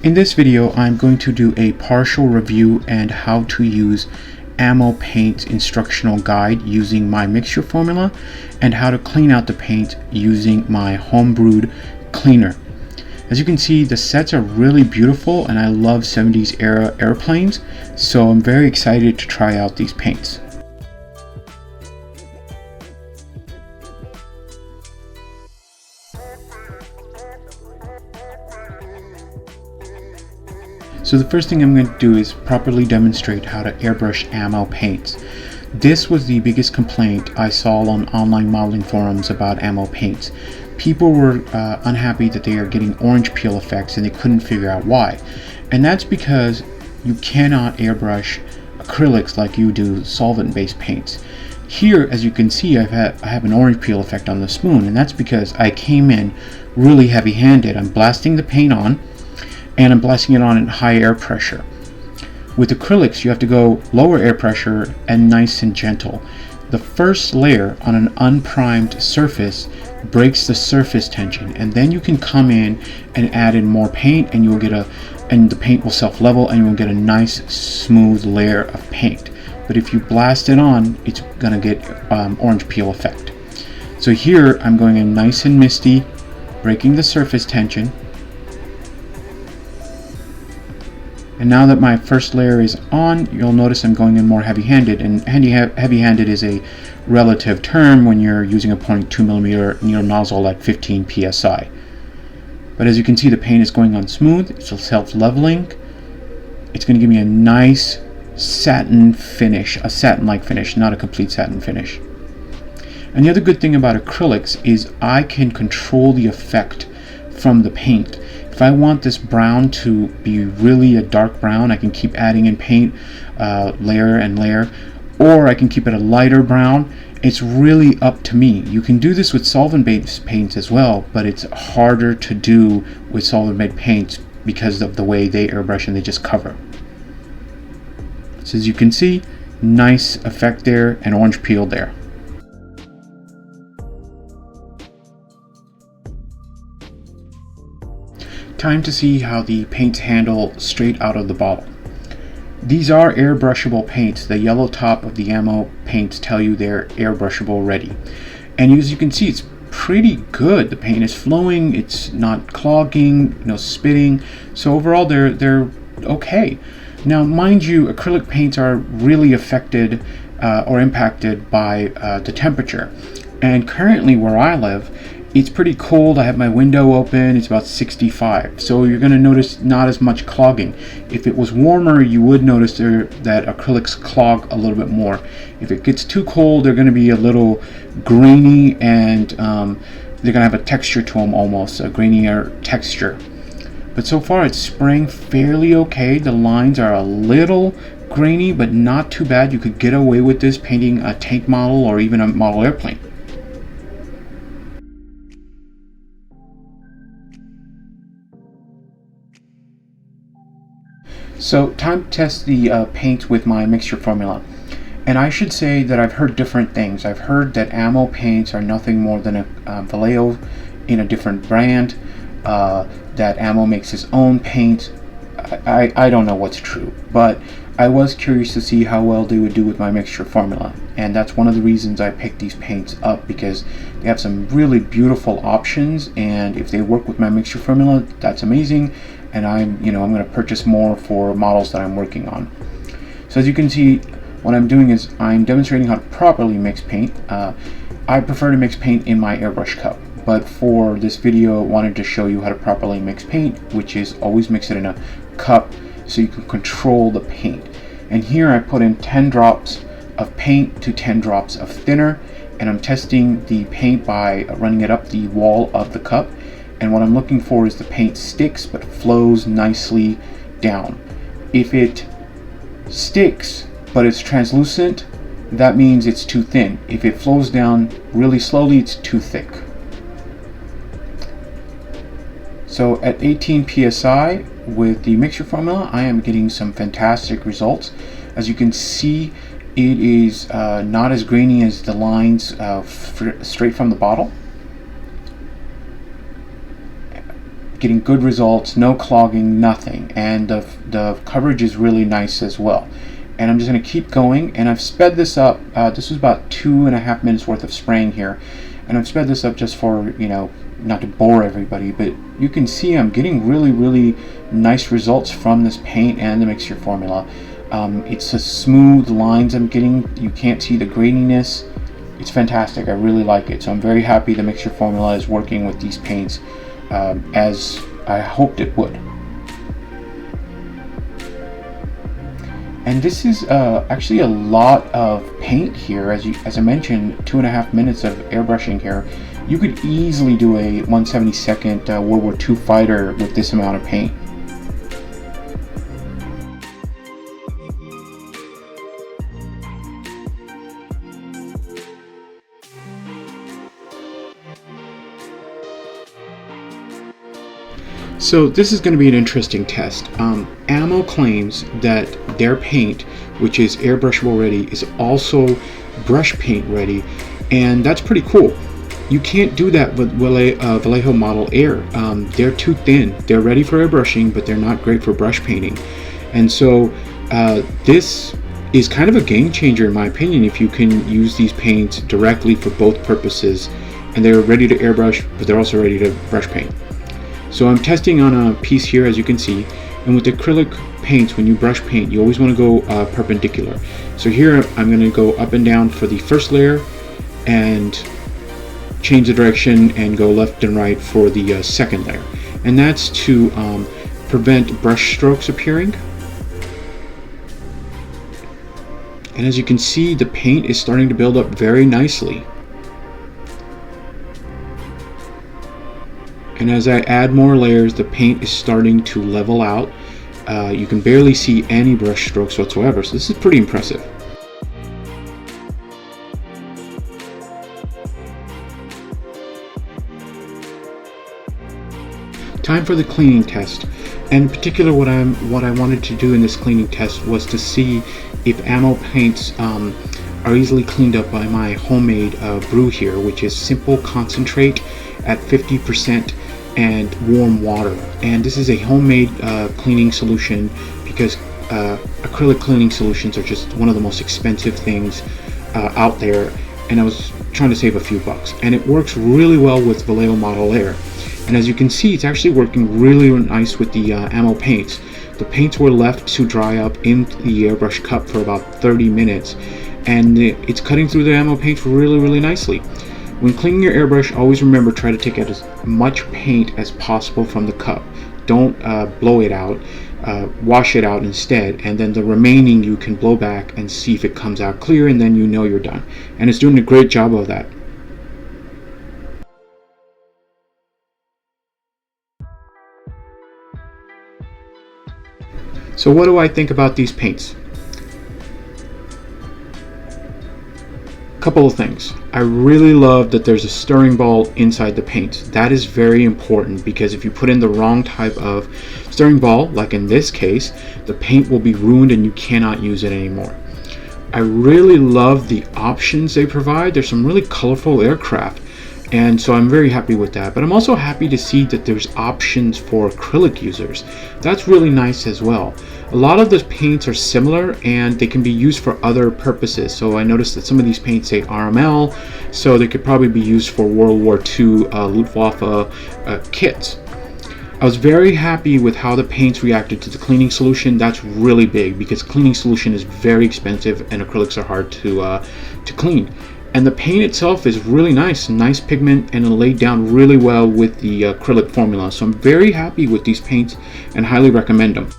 In this video, I'm going to do a partial review and how to use ammo paint instructional guide using my mixture formula, and how to clean out the paint using my homebrewed cleaner. As you can see, the sets are really beautiful and I love 70s era airplanes, so I'm very excited to try out these paints. So the first thing I'm going to do is properly demonstrate how to airbrush ammo paints. This was the biggest complaint I saw on online modeling forums about ammo paints. People were unhappy that they are getting orange peel effects and they couldn't figure out why. And that's because you cannot airbrush acrylics like you do solvent-based paints. Here, as you can see, I have an orange peel effect on the spoon, and that's because I came in really heavy-handed. I'm blasting the paint on, and I'm blasting it on at high air pressure. With acrylics, you have to go lower air pressure and nice and gentle. The first layer on an unprimed surface breaks the surface tension, and then you can come in and add in more paint, and you'll get and the paint will self-level, and you'll get a nice smooth layer of paint. But if you blast it on, it's gonna get orange peel effect. So here I'm going in nice and misty, breaking the surface tension. And now that my first layer is on, you'll notice I'm going in more heavy-handed, and heavy-handed is a relative term when you're using a 0.2mm needle nozzle at 15 psi. But as you can see, the paint is going on smooth, it's self-leveling. It's going to give me a nice satin finish, a satin-like finish, not a complete satin finish. And the other good thing about acrylics is I can control the effect from the paint. If I want this brown to be really a dark brown, I can keep adding in paint layer and layer, or I can keep it a lighter brown. It's really up to me. You can do this with solvent-based paints as well, but it's harder to do with solvent-based paints because of the way they airbrush and they just cover. So as you can see, nice effect there and orange peel there. Time to see how the paints handle straight out of the bottle. These are airbrushable paints. The yellow top of the ammo paints tell you they're airbrushable ready. And as you can see, it's pretty good. The paint is flowing, it's not clogging, no spitting. So overall they're okay. Now mind you, acrylic paints are really affected or impacted by the temperature. And currently where I live, it's pretty cold. I have my window open, it's about 65, so you're going to notice not as much clogging. If it was warmer, you would notice that acrylics clog a little bit more. If it gets too cold, they're going to be a little grainy, and they're going to have a texture to them, almost a grainier texture. But so far it's spraying fairly okay. The lines are a little grainy, but not too bad. You could get away with this painting a tank model or even a model airplane. So time to test the paints with my mixture formula. And I should say that I've heard different things. I've heard that ammo paints are nothing more than a Vallejo in a different brand, that ammo makes its own paint. I don't know what's true, but I was curious to see how well they would do with my mixture formula. And that's one of the reasons I picked these paints up, because they have some really beautiful options, and if they work with my mixture formula, that's amazing. And I'm going to purchase more for models that I'm working on. So as you can see, what I'm doing is I'm demonstrating how to properly mix paint. I prefer to mix paint in my airbrush cup, but for this video I wanted to show you how to properly mix paint, which is always mix it in a cup so you can control the paint. And here I put in 10 drops of paint to 10 drops of thinner, and I'm testing the paint by running it up the wall of the cup. And what I'm looking for is the paint sticks but flows nicely down. If it sticks but it's translucent, that means it's too thin. If it flows down really slowly, it's too thick. So at 18 psi with the mixture formula, I am getting some fantastic results. As you can see, it is not as grainy as the lines straight from the bottle. getting good results, no clogging, nothing, and the coverage is really nice as well. And I'm just going to keep going, and I've sped this up. This was about 2.5 minutes worth of spraying here, and I've sped this up just for, not to bore everybody, but you can see I'm getting really nice results from this paint and the mixture formula. It's a smooth lines I'm getting. You can't see the graininess. It's fantastic. I really like it. So I'm very happy the mixture formula is working with these paints as I hoped it would. And this is actually a lot of paint here. As I mentioned, 2.5 minutes of airbrushing here. You could easily do a 1/72 World War II fighter with this amount of paint. So this is going to be an interesting test. Ammo claims that their paint, which is airbrushable ready, is also brush paint ready, and that's pretty cool. You can't do that with Vallejo Model Air. They're too thin. They're ready for airbrushing, but they're not great for brush painting. And so this is kind of a game changer in my opinion if you can use these paints directly for both purposes, and they're ready to airbrush, but they're also ready to brush paint. So I'm testing on a piece here, as you can see, and with acrylic paints, when you brush paint, you always want to go perpendicular. So here I'm going to go up and down for the first layer and change the direction and go left and right for the second layer. And that's to prevent brush strokes appearing. And as you can see, the paint is starting to build up very nicely. And as I add more layers, the paint is starting to level out. You can barely see any brush strokes whatsoever, so this is pretty impressive. Time for the cleaning test. And in particular, what I wanted to do in this cleaning test was to see if ammo paints are easily cleaned up by my homemade brew here, which is simple concentrate at 50% and warm water. And this is a homemade cleaning solution because acrylic cleaning solutions are just one of the most expensive things out there, and I was trying to save a few bucks, and it works really well with Vallejo Model Air. And as you can see, it's actually working really nice with the ammo paints. The paints were left to dry up in the airbrush cup for about 30 minutes, and it's cutting through the ammo paints really nicely. When cleaning your airbrush, always remember, try to take out as much paint as possible from the cup. Don't blow it out. Wash it out instead, and then the remaining you can blow back and see if it comes out clear, and then you know you're done. And it's doing a great job of that. So what do I think about these paints? Couple of things. I really love that there's a stirring ball inside the paint. That is very important because if you put in the wrong type of stirring ball, like in this case, the paint will be ruined and you cannot use it anymore. I really love the options they provide. There's some really colorful aircraft, and so I'm very happy with that. But I'm also happy to see that there's options for acrylic users. That's really nice as well. A lot of the paints are similar and they can be used for other purposes. So I noticed that some of these paints say RML, so they could probably be used for World War II Luftwaffe kits. I was very happy with how the paints reacted to the cleaning solution. That's really big because cleaning solution is very expensive and acrylics are hard to clean. And the paint itself is really nice pigment, and it laid down really well with the acrylic formula. So I'm very happy with these paints and highly recommend them.